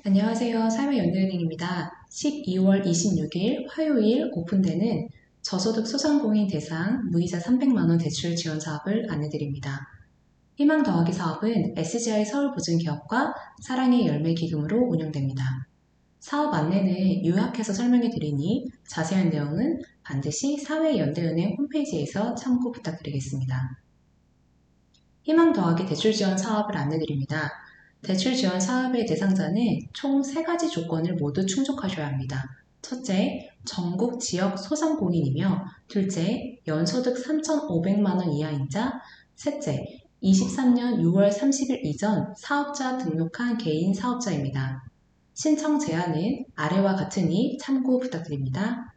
안녕하세요. 삶의연대은행입니다. 12월 26일 화요일 오픈되는 저소득 소상공인 대상 무이자 300만원 대출 지원 사업을 안내드립니다. 희망 더하기 사업은 SGI 서울보증기업과 사랑의 열매 기금으로 운영됩니다. 사업 안내는 요약해서 설명해 드리니 자세한 내용은 반드시 사회연대은행 홈페이지에서 참고 부탁드리겠습니다. 희망 더하기 대출 지원 사업을 안내드립니다. 대출 지원 사업의 대상자는 총 3가지 조건을 모두 충족하셔야 합니다. 첫째, 전국 지역 소상공인이며 둘째, 연소득 3,500만원 이하인 자, 셋째, 23년 6월 30일 이전 사업자 등록한 개인 사업자입니다. 신청 제한은 아래와 같으니 참고 부탁드립니다.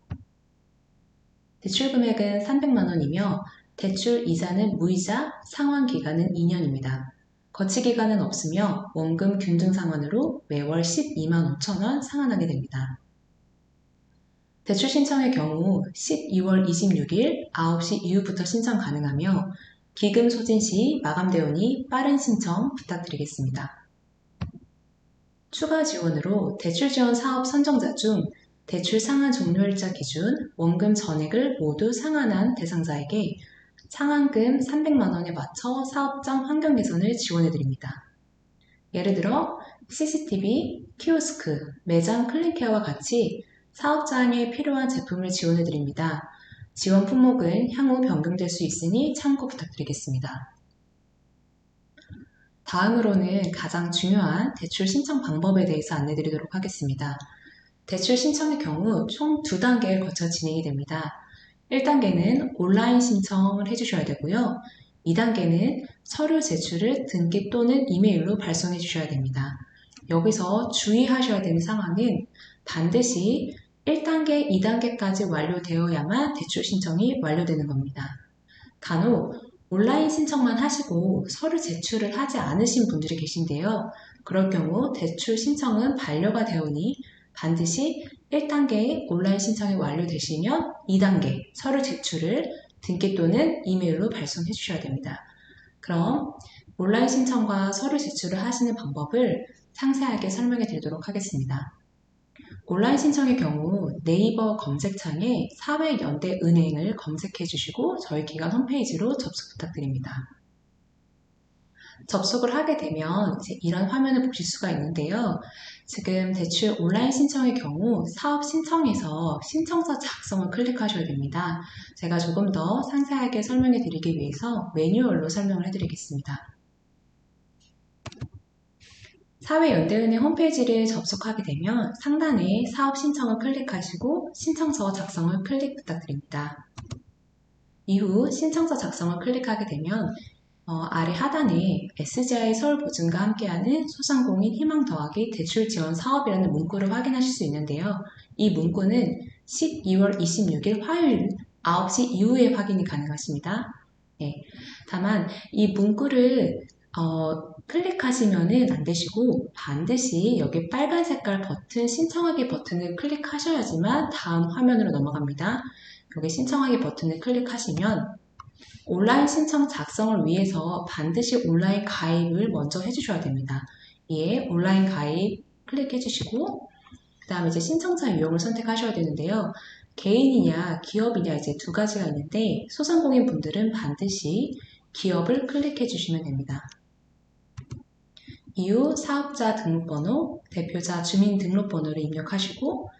대출 금액은 300만원이며 대출 이자는 무이자, 상환 기간은 2년입니다. 거치 기간은 없으며 원금 균등 상환으로 매월 12만 5천원 상환하게 됩니다. 대출 신청의 경우 12월 26일 9시 이후부터 신청 가능하며 기금 소진 시 마감되오니 빠른 신청 부탁드리겠습니다. 추가 지원으로 대출 지원 사업 선정자 중 대출 상환 종료일자 기준 원금 전액을 모두 상환한 대상자에게 상환금 300만원에 맞춰 사업장 환경 개선을 지원해드립니다. 예를 들어 CCTV, 키오스크, 매장 클린케어와 같이 사업장에 필요한 제품을 지원해드립니다. 지원 품목은 향후 변경될 수 있으니 참고 부탁드리겠습니다. 다음으로는 가장 중요한 대출 신청 방법에 대해서 안내드리도록 하겠습니다. 대출 신청의 경우 총 2단계를 거쳐 진행이 됩니다. 1단계는 온라인 신청을 해주셔야 되고요. 2단계는 서류 제출을 등기 또는 이메일로 발송해 주셔야 됩니다. 여기서 주의하셔야 되는 상황은 반드시 1단계, 2단계까지 완료되어야만 대출 신청이 완료되는 겁니다. 간혹 온라인 신청만 하시고 서류 제출을 하지 않으신 분들이 계신데요. 그럴 경우 대출 신청은 반려가 되오니 반드시 1단계 온라인 신청이 완료되시면 2단계 서류 제출을 등기 또는 이메일로 발송해 주셔야 됩니다. 그럼 온라인 신청과 서류 제출을 하시는 방법을 상세하게 설명해 드리도록 하겠습니다. 온라인 신청의 경우 네이버 검색창에 사회연대은행을 검색해 주시고 저희 기관 홈페이지로 접속 부탁드립니다. 접속을 하게 되면 이런 화면을 보실 수가 있는데요. 지금 대출 온라인 신청의 경우 사업 신청에서 신청서 작성을 클릭하셔야 됩니다. 제가 조금 더 상세하게 설명해 드리기 위해서 매뉴얼로 설명을 해드리겠습니다. 사회연대은행 홈페이지를 접속하게 되면 상단에 사업 신청을 클릭하시고 신청서 작성을 클릭 부탁드립니다. 이후 신청서 작성을 클릭하게 되면 아래 하단에 SGI 서울보증과 함께하는 소상공인 희망 더하기 대출 지원 사업이라는 문구를 확인하실 수 있는데요. 이 문구는 12월 26일 화요일 9시 이후에 확인이 가능하십니다. 네. 다만 이 문구를 클릭하시면 안 되시고 반드시 여기 빨간 색깔 버튼 신청하기 버튼을 클릭하셔야지만 다음 화면으로 넘어갑니다. 여기 신청하기 버튼을 클릭하시면 온라인 신청 작성을 위해서 반드시 온라인 가입을 먼저 해주셔야 됩니다. 예, 온라인 가입 클릭해 주시고 그 다음에 이제 신청자 유형을 선택하셔야 되는데요. 개인이냐 기업이냐 이제 2가지가 있는데 소상공인 분들은 반드시 기업을 클릭해 주시면 됩니다. 이후 사업자 등록번호, 대표자 주민등록번호를 입력하시고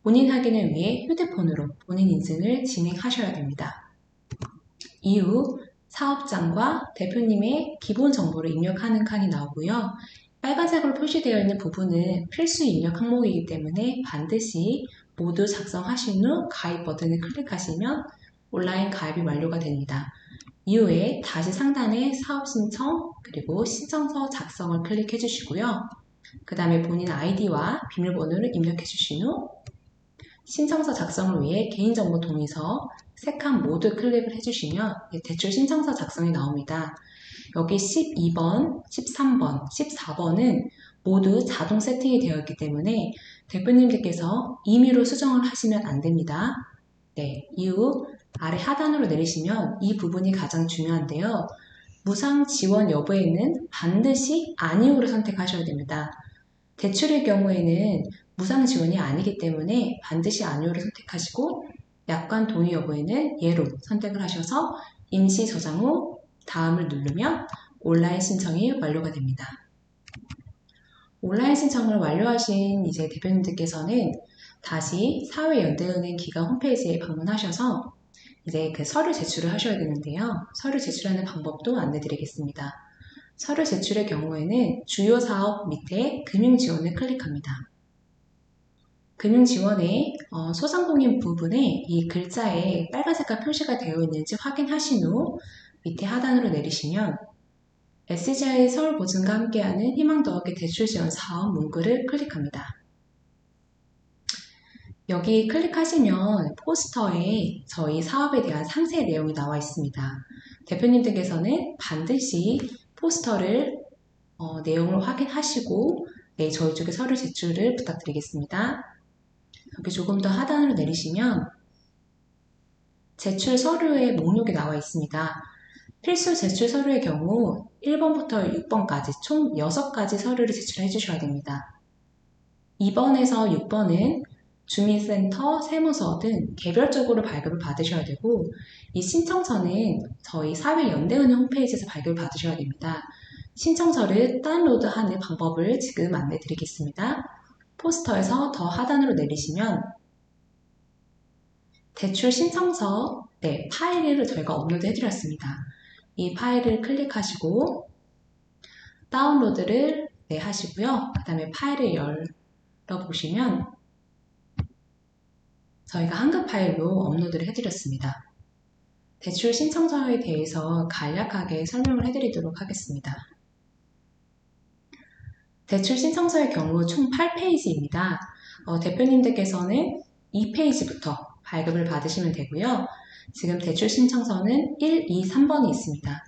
본인 확인을 위해 휴대폰으로 본인 인증을 진행하셔야 됩니다. 이후 사업장과 대표님의 기본 정보를 입력하는 칸이 나오고요. 빨간색으로 표시되어 있는 부분은 필수 입력 항목이기 때문에 반드시 모두 작성하신 후 가입 버튼을 클릭하시면 온라인 가입이 완료가 됩니다. 이후에 다시 상단에 사업 신청 그리고 신청서 작성을 클릭해 주시고요. 그 다음에 본인 아이디와 비밀번호를 입력해 주신 후 신청서 작성을 위해 개인정보 동의서 3칸 모두 클릭을 해주시면 대출 신청서 작성이 나옵니다. 여기 12번, 13번, 14번은 모두 자동 세팅이 되어 있기 때문에 대표님들께서 임의로 수정을 하시면 안 됩니다. 네, 이후 아래 하단으로 내리시면 이 부분이 가장 중요한데요. 무상 지원 여부에는 반드시 아니오를 선택하셔야 됩니다. 대출의 경우에는 무상 지원이 아니기 때문에 반드시 아니오를 선택하시고 약관 동의 여부에는 예로 선택을 하셔서 임시 저장 후 다음을 누르면 온라인 신청이 완료가 됩니다. 온라인 신청을 완료하신 이제 대표님들께서는 다시 사회연대은행 기관 홈페이지에 방문하셔서 이제 그 서류 제출을 하셔야 되는데요. 서류 제출하는 방법도 안내드리겠습니다. 서류 제출의 경우에는 주요 사업 밑에 금융지원을 클릭합니다. 금융지원의 소상공인 부분에 이 글자에 빨간 색깔 표시가 되어 있는지 확인하신 후 밑에 하단으로 내리시면 SGI 서울보증과 함께하는 희망더하기 대출지원 사업 문구를 클릭합니다. 여기 클릭하시면 포스터에 저희 사업에 대한 상세 내용이 나와 있습니다. 대표님들께서는 반드시 포스터를 내용을 확인하시고 저희 쪽에 서류 제출을 부탁드리겠습니다. 여기 조금 더 하단으로 내리시면 제출 서류의 목록이 나와 있습니다. 필수 제출 서류의 경우 1번부터 6번까지 총 6가지 서류를 제출해 주셔야 됩니다. 2번에서 6번은 주민센터, 세무서 등 개별적으로 발급을 받으셔야 되고 이 신청서는 저희 사회연대은행 홈페이지에서 발급을 받으셔야 됩니다. 신청서를 다운로드하는 방법을 지금 안내 드리겠습니다. 포스터에서 더 하단으로 내리시면 대출 신청서 파일을 저희가 업로드 해드렸습니다. 이 파일을 클릭하시고 다운로드를 하시고요. 그 다음에 파일을 열어보시면 저희가 한글 파일로 업로드를 해드렸습니다. 대출 신청서에 대해서 간략하게 설명을 해드리도록 하겠습니다. 대출 신청서의 경우 총 8페이지입니다. 대표님들께서는 2페이지부터 발급을 받으시면 되고요. 지금 대출 신청서는 1, 2, 3번이 있습니다.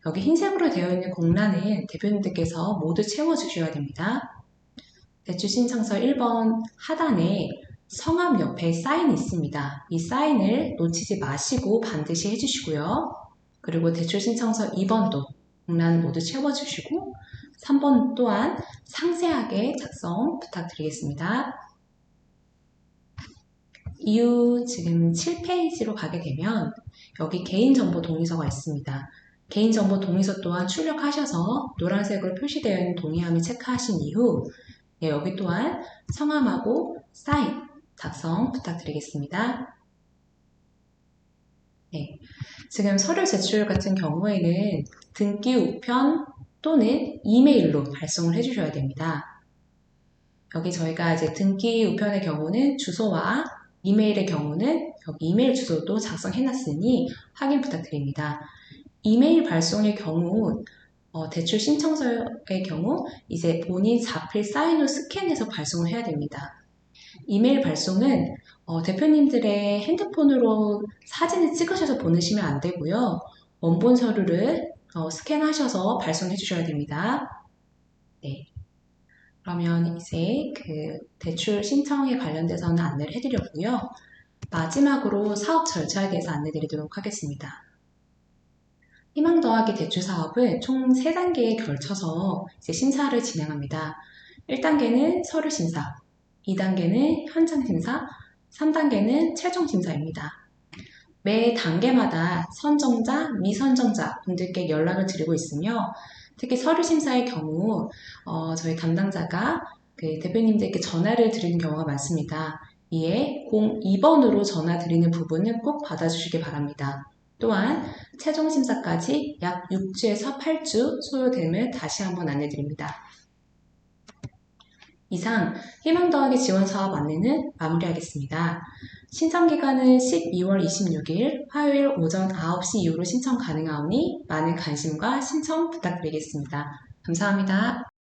여기 흰색으로 되어 있는 공란은 대표님들께서 모두 채워주셔야 됩니다. 대출 신청서 1번 하단에 성함 옆에 사인이 있습니다. 이 사인을 놓치지 마시고 반드시 해주시고요. 그리고 대출 신청서 2번도 공란 모두 채워주시고 3번 또한 상세하게 작성 부탁드리겠습니다. 이후 지금 7페이지로 가게 되면 여기 개인정보 동의서가 있습니다. 개인정보 동의서 또한 출력하셔서 노란색으로 표시되어 있는 동의함을 체크하신 이후 여기 또한 성함하고 사인 작성 부탁드리겠습니다. 지금 서류 제출 같은 경우에는 등기 우편 또는 이메일로 발송을 해주셔야 됩니다. 여기 저희가 이제 등기 우편의 경우는 주소와 이메일의 경우는 여기 이메일 주소도 작성해놨으니 확인 부탁드립니다. 이메일 발송의 경우 대출 신청서의 경우 이제 본인 자필 사인으로 스캔해서 발송을 해야 됩니다. 이메일 발송은 대표님들의 핸드폰으로 사진을 찍으셔서 보내시면 안 되고요. 원본 서류를 스캔하셔서 발송해 주셔야 됩니다. 그러면 이제 그 대출 신청에 관련돼서는 안내를 해드렸고요. 마지막으로 사업 절차에 대해서 안내드리도록 하겠습니다. 희망 더하기 대출 사업은 총 3단계에 걸쳐서 이제 심사를 진행합니다. 1단계는 서류 심사, 2단계는 현장 심사, 3단계는 최종 심사입니다. 매 단계마다 선정자, 미선정자 분들께 연락을 드리고 있으며 특히 서류 심사의 경우 저희 담당자가 그 대표님들께 전화를 드리는 경우가 많습니다. 이에 02번으로 전화 드리는 부분은 꼭 받아주시기 바랍니다. 또한 최종 심사까지 약 6주에서 8주 소요됨을 다시 한번 안내드립니다. 이상 희망 더하기 지원 사업 안내는 마무리하겠습니다. 신청 기간은 12월 26일 화요일 오전 9시 이후로 신청 가능하오니 많은 관심과 신청 부탁드리겠습니다. 감사합니다.